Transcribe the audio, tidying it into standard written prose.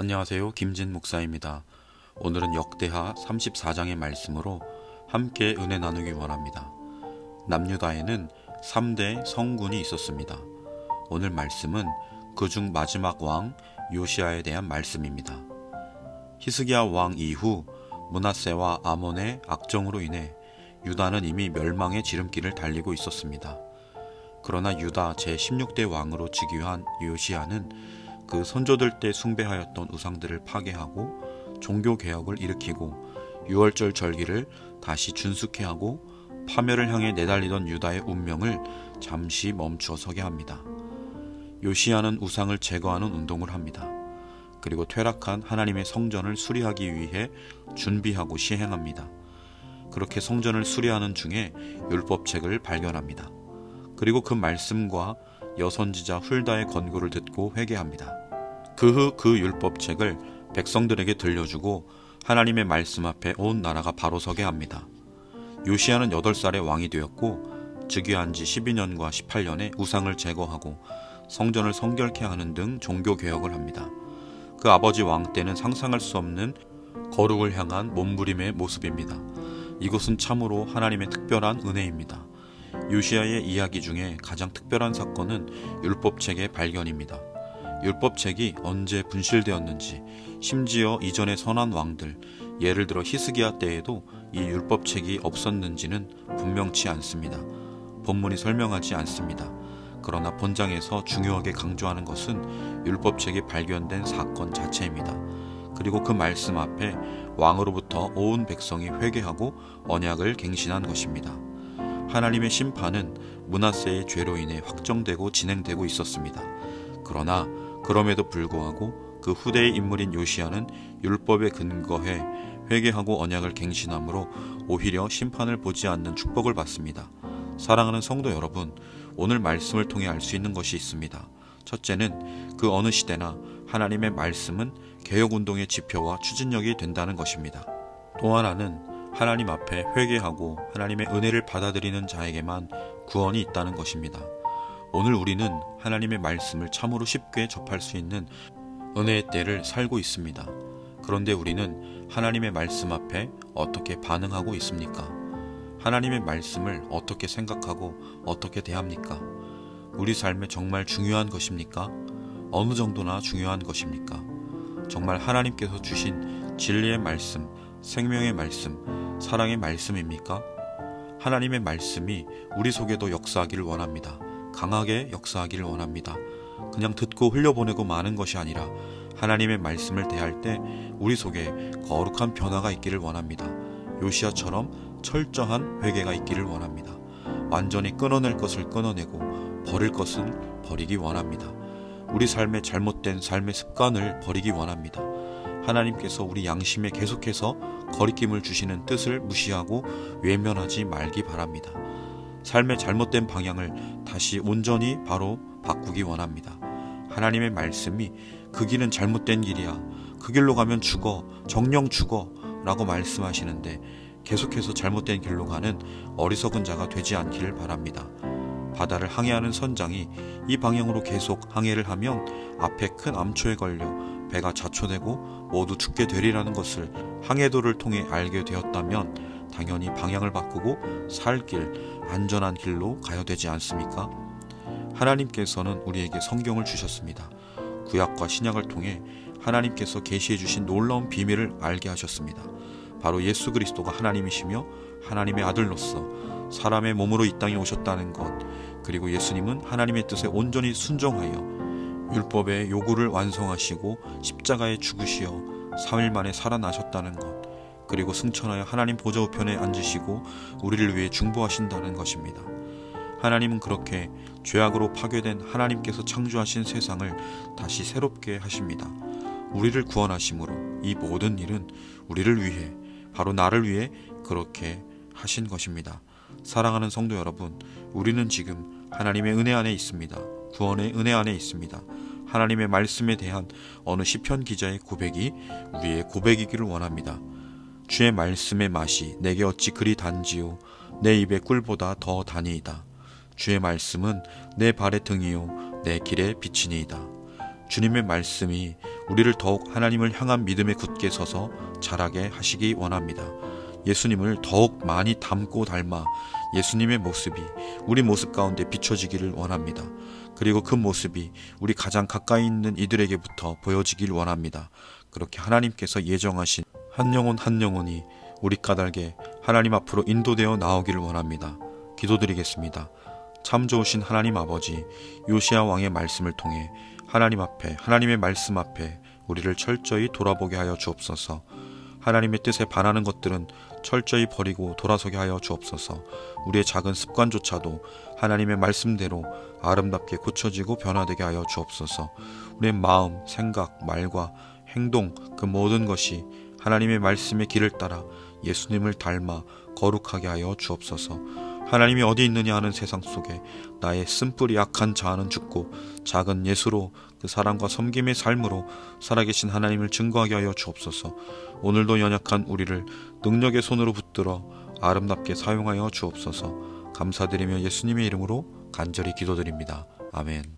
안녕하세요. 김진 목사입니다. 오늘은 역대하 34장의 말씀으로 함께 은혜 나누기 원합니다. 남유다에는 3대 성군이 있었습니다. 오늘 말씀은 그중 마지막 왕 요시야에 대한 말씀입니다. 히스기야 왕 이후 므낫세와 아몬의 악정으로 인해 유다는 이미 멸망의 지름길을 달리고 있었습니다. 그러나 유다 제16대 왕으로 즉위한 요시야는 그 선조들 때 숭배하였던 우상들을 파괴하고 종교개혁을 일으키고 유월절 절기를 다시 준수케 하고 파멸을 향해 내달리던 유다의 운명을 잠시 멈추어 서게 합니다. 요시야는 우상을 제거하는 운동을 합니다. 그리고 퇴락한 하나님의 성전을 수리하기 위해 준비하고 시행합니다. 그렇게 성전을 수리하는 중에 율법책을 발견합니다. 그리고 그 말씀과 여선지자 훌다의 권고를 듣고 회개합니다. 그 후 그 율법책을 백성들에게 들려주고 하나님의 말씀 앞에 온 나라가 바로 서게 합니다. 요시야는 8살에 왕이 되었고 즉위한 지 12년과 18년에 우상을 제거하고 성전을 성결케 하는 등 종교개혁을 합니다. 그 아버지 왕 때는 상상할 수 없는 거룩을 향한 몸부림의 모습입니다. 이것은 참으로 하나님의 특별한 은혜입니다. 요시야의 이야기 중에 가장 특별한 사건은 율법책의 발견입니다. 율법책이 언제 분실되었는지, 심지어 이전의 선한 왕들, 예를 들어 히스기야 때에도 이 율법책이 없었는지는 분명치 않습니다. 본문이 설명하지 않습니다. 그러나 본장에서 중요하게 강조하는 것은 율법책이 발견된 사건 자체입니다. 그리고 그 말씀 앞에 왕으로부터 온 백성이 회개하고 언약을 갱신한 것입니다. 하나님의 심판은 므낫세의 죄로 인해 확정되고 진행되고 있었습니다. 그러나 그럼에도 불구하고 그 후대의 인물인 요시야는 율법에 근거해 회개하고 언약을 갱신함으로 오히려 심판을 보지 않는 축복을 받습니다. 사랑하는 성도 여러분, 오늘 말씀을 통해 알 수 있는 것이 있습니다. 첫째는 그 어느 시대나 하나님의 말씀은 개혁운동의 지표와 추진력이 된다는 것입니다. 또 하나는 하나님 앞에 회개하고 하나님의 은혜를 받아들이는 자에게만 구원이 있다는 것입니다. 오늘 우리는 하나님의 말씀을 참으로 쉽게 접할 수 있는 은혜의 때를 살고 있습니다. 그런데 우리는 하나님의 말씀 앞에 어떻게 반응하고 있습니까? 하나님의 말씀을 어떻게 생각하고 어떻게 대합니까? 우리 삶에 정말 중요한 것입니까? 어느 정도나 중요한 것입니까? 정말 하나님께서 주신 진리의 말씀, 생명의 말씀, 사랑의 말씀입니까? 하나님의 말씀이 우리 속에도 역사하기를 원합니다. 강하게 역사하기를 원합니다. 그냥 듣고 흘려보내고 마는 것이 아니라 하나님의 말씀을 대할 때 우리 속에 거룩한 변화가 있기를 원합니다. 요시야처럼 철저한 회개가 있기를 원합니다. 완전히 끊어낼 것을 끊어내고 버릴 것은 버리기 원합니다. 우리 삶의 잘못된 삶의 습관을 버리기 원합니다. 하나님께서 우리 양심에 계속해서 거리낌을 주시는 뜻을 무시하고 외면하지 말기 바랍니다. 삶의 잘못된 방향을 다시 온전히 바로 바꾸기 원합니다. 하나님의 말씀이 그 길은 잘못된 길이야, 그 길로 가면 죽어, 정령 죽어 라고 말씀하시는데 계속해서 잘못된 길로 가는 어리석은 자가 되지 않기를 바랍니다. 바다를 항해하는 선장이 이 방향으로 계속 항해를 하면 앞에 큰 암초에 걸려 배가 자초되고 모두 죽게 되리라는 것을 항해도를 통해 알게 되었다면 당연히 방향을 바꾸고 살 길, 안전한 길로 가야 되지 않습니까? 하나님께서는 우리에게 성경을 주셨습니다. 구약과 신약을 통해 하나님께서 계시해 주신 놀라운 비밀을 알게 하셨습니다. 바로 예수 그리스도가 하나님이시며 하나님의 아들로서 사람의 몸으로 이 땅에 오셨다는 것, 그리고 예수님은 하나님의 뜻에 온전히 순종하여 율법의 요구를 완성하시고 십자가에 죽으시어 3일 만에 살아나셨다는 것, 그리고 승천하여 하나님 보좌 우편에 앉으시고 우리를 위해 중보하신다는 것입니다. 하나님은 그렇게 죄악으로 파괴된 하나님께서 창조하신 세상을 다시 새롭게 하십니다. 우리를 구원하심으로 이 모든 일은 우리를 위해, 바로 나를 위해 그렇게 하신 것입니다. 사랑하는 성도 여러분, 우리는 지금 하나님의 은혜 안에 있습니다. 구원의 은혜 안에 있습니다. 하나님의 말씀에 대한 어느 시편 기자의 고백이 우리의 고백이기를 원합니다. 주의 말씀의 맛이 내게 어찌 그리 단지요, 내 입의 꿀보다 더 다니이다. 주의 말씀은 내 발의 등이요 내 길의 빛이니이다. 주님의 말씀이 우리를 더욱 하나님을 향한 믿음에 굳게 서서 자라게 하시기 원합니다. 예수님을 더욱 많이 닮고 닮아 예수님의 모습이 우리 모습 가운데 비춰지기를 원합니다. 그리고 그 모습이 우리 가장 가까이 있는 이들에게부터 보여지길 원합니다. 그렇게 하나님께서 예정하신 한 영혼 한 영혼이 우리 까닭에 하나님 앞으로 인도되어 나오기를 원합니다. 기도드리겠습니다. 참 좋으신 하나님 아버지, 요시야 왕의 말씀을 통해 하나님 앞에, 하나님의 말씀 앞에 우리를 철저히 돌아보게 하여 주옵소서. 하나님의 뜻에 반하는 것들은 철저히 버리고 돌아서게 하여 주옵소서. 우리의 작은 습관조차도 하나님의 말씀대로 아름답게 고쳐지고 변화되게 하여 주옵소서. 우리의 마음, 생각, 말과 행동, 그 모든 것이 하나님의 말씀의 길을 따라 예수님을 닮아 거룩하게 하여 주옵소서. 하나님이 어디 있느냐 하는 세상 속에 나의 쓴뿌리 약한 자아는 죽고 작은 예수로 그 사랑과 섬김의 삶으로 살아계신 하나님을 증거하게 하여 주옵소서. 오늘도 연약한 우리를 능력의 손으로 붙들어 아름답게 사용하여 주옵소서. 감사드리며 예수님의 이름으로 간절히 기도드립니다. 아멘.